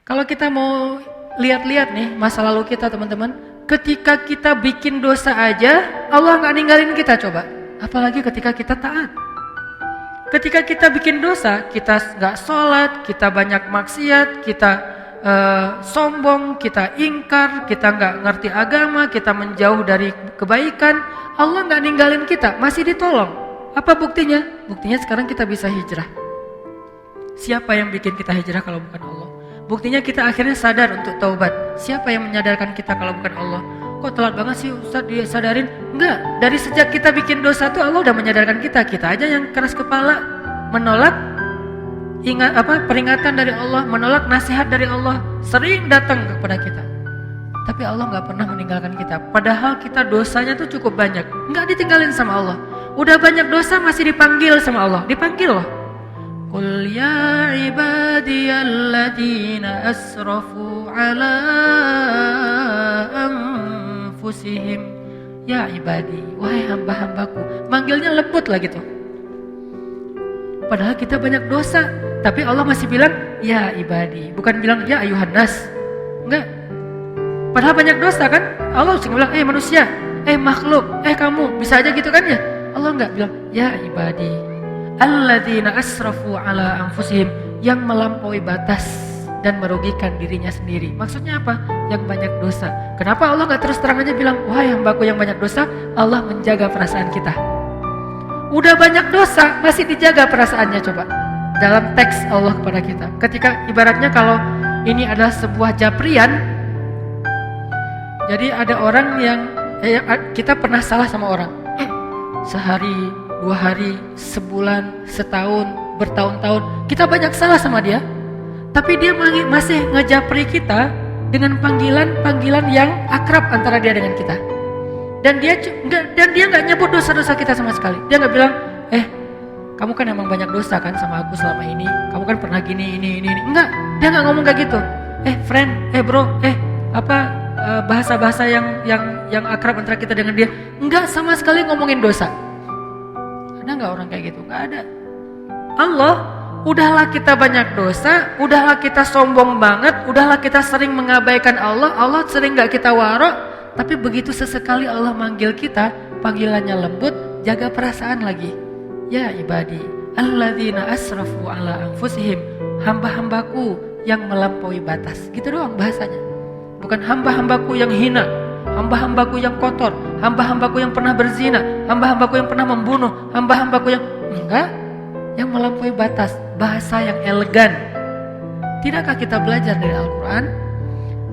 Kalau kita mau lihat-lihat nih masa lalu kita teman-teman, ketika kita bikin dosa aja Allah nggak ninggalin kita, coba apalagi ketika kita taat. Ketika kita bikin dosa, kita nggak sholat, kita banyak maksiat, kita sombong, kita ingkar, kita nggak ngerti agama, kita menjauh dari kebaikan, Allah nggak ninggalin kita, masih ditolong. Apa buktinya? Buktinya sekarang kita bisa hijrah. Siapa yang bikin kita hijrah kalau bukan Allah? Buktinya kita akhirnya sadar untuk taubat. Siapa yang menyadarkan kita kalau bukan Allah? Kok telat banget sih Ustaz dia sadarin? Enggak, dari sejak kita bikin dosa tuh Allah udah menyadarkan kita. Kita aja yang keras kepala, menolak peringatan dari Allah, menolak nasihat dari Allah, sering datang kepada kita. Tapi Allah nggak pernah meninggalkan kita. Padahal kita dosanya tuh cukup banyak, nggak ditinggalin sama Allah. Udah banyak dosa masih dipanggil sama Allah, dipanggil loh. Qul ya ibadiyalladzina asrafu ala anfusihim. Ya ibadi, wahai hamba-hambaku. Manggilnya lembut lah gitu. Padahal kita banyak dosa, tapi Allah masih bilang ya ibadi, bukan bilang ya ayuhan nas. Enggak. Padahal banyak dosa kan? Allah cuma bilang manusia, makhluk, kamu, bisa aja gitu kan ya? Allah enggak bilang ya ibadi alladzina asrafu ala anfusihim, yang melampaui batas dan merugikan dirinya sendiri. Maksudnya apa? Yang banyak dosa. Kenapa Allah enggak terus terang aja bilang wahai hambaku yang banyak dosa? Allah menjaga perasaan kita. Udah banyak dosa masih dijaga perasaannya, coba. Dalam teks Allah kepada kita. Ketika ibaratnya kalau ini adalah sebuah japrian, jadi ada orang yang kita pernah salah sama orang. Sehari, 2 hari, sebulan, setahun, bertahun-tahun, kita banyak salah sama dia. Tapi dia masih ngejapri kita dengan panggilan-panggilan yang akrab antara dia dengan kita. Dan dia nggak nyebut dosa-dosa kita sama sekali. Dia nggak bilang, kamu kan emang banyak dosa kan sama aku selama ini. Kamu kan pernah gini, ini. Enggak, dia nggak ngomong kayak gitu. Friend, bro, bahasa-bahasa yang akrab antara kita dengan dia. Enggak sama sekali ngomongin dosa. Ada nggak orang kayak gitu? Nggak ada. Allah, udahlah kita banyak dosa, udahlah kita sombong banget, udahlah kita sering mengabaikan Allah, Allah sering nggak kita waro. Tapi begitu sesekali Allah manggil kita, panggilannya lembut, jaga perasaan lagi. Ya ibadi, alladzina asrafu ala anfusihim, hamba-hambaku yang melampaui batas. Gitu doang bahasanya. Bukan hamba-hambaku yang hina, hamba-hambaku yang kotor, hamba-hambaku yang pernah berzina, hamba-hambaku yang pernah membunuh, hamba-hambaku yang enggak, yang melampaui batas. Bahasa yang elegan. Tidakkah kita belajar dari Al-Quran?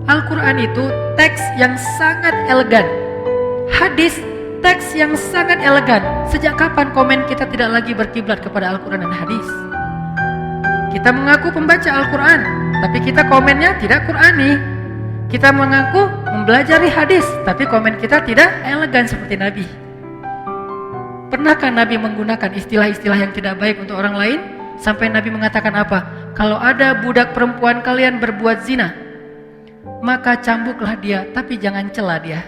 Al-Quran itu teks yang sangat elegan. Hadis, teks yang sangat elegan. Sejak kapan komen kita tidak lagi berkiblat kepada Al-Quran dan hadis? Kita mengaku pembaca Al-Quran, tapi kita komennya tidak Qurani. Kita mengaku mempelajari hadis, tapi komen kita tidak elegan seperti Nabi. Pernahkah Nabi menggunakan istilah-istilah yang tidak baik untuk orang lain? Sampai Nabi mengatakan apa? Kalau ada budak perempuan kalian berbuat zina, maka cambuklah dia, tapi jangan cela dia.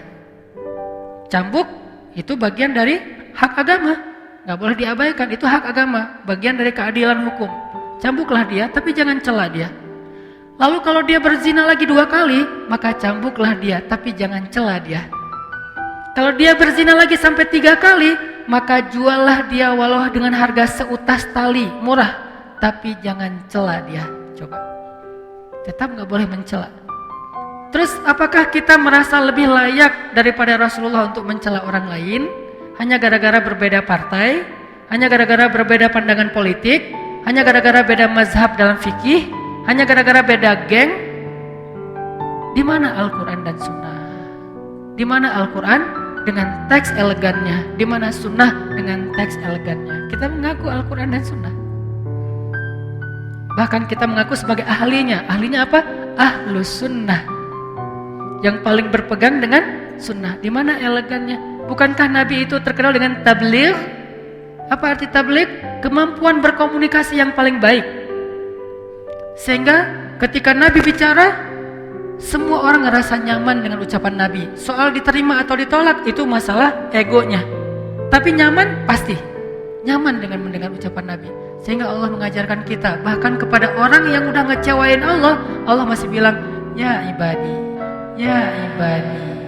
Cambuk itu bagian dari hak agama, gak boleh diabaikan, itu hak agama, bagian dari keadilan hukum. Cambuklah dia, tapi jangan cela dia. Lalu kalau dia berzina lagi 2 kali, maka cambuklah dia, tapi jangan cela dia. Kalau dia berzina lagi sampai 3 kali, maka juallah dia walau dengan harga seutas tali, murah, tapi jangan cela dia. Coba, tetap gak boleh mencela. Terus apakah kita merasa lebih layak daripada Rasulullah untuk mencela orang lain hanya gara-gara berbeda partai, hanya gara-gara berbeda pandangan politik, hanya gara-gara beda mazhab dalam fikih, hanya gara-gara beda geng? Di mana Al-Quran dan Sunnah? Di mana Al-Quran dengan teks elegannya? Di mana Sunnah dengan teks elegannya? Kita mengaku Al-Quran dan Sunnah. Bahkan kita mengaku sebagai ahlinya. Ahlinya apa? Ahlus Sunnah, yang paling berpegang dengan Sunnah. Di mana elegannya? Bukankah Nabi itu terkenal dengan tabligh? Apa arti tabligh? Kemampuan berkomunikasi yang paling baik. Sehingga ketika Nabi bicara, semua orang ngerasa nyaman dengan ucapan Nabi. Soal diterima atau ditolak itu masalah egonya. Tapi nyaman pasti. Nyaman dengan mendengar ucapan Nabi. Sehingga Allah mengajarkan kita, bahkan kepada orang yang udah ngecewain Allah, Allah masih bilang, ya ibadi, ya ibadi.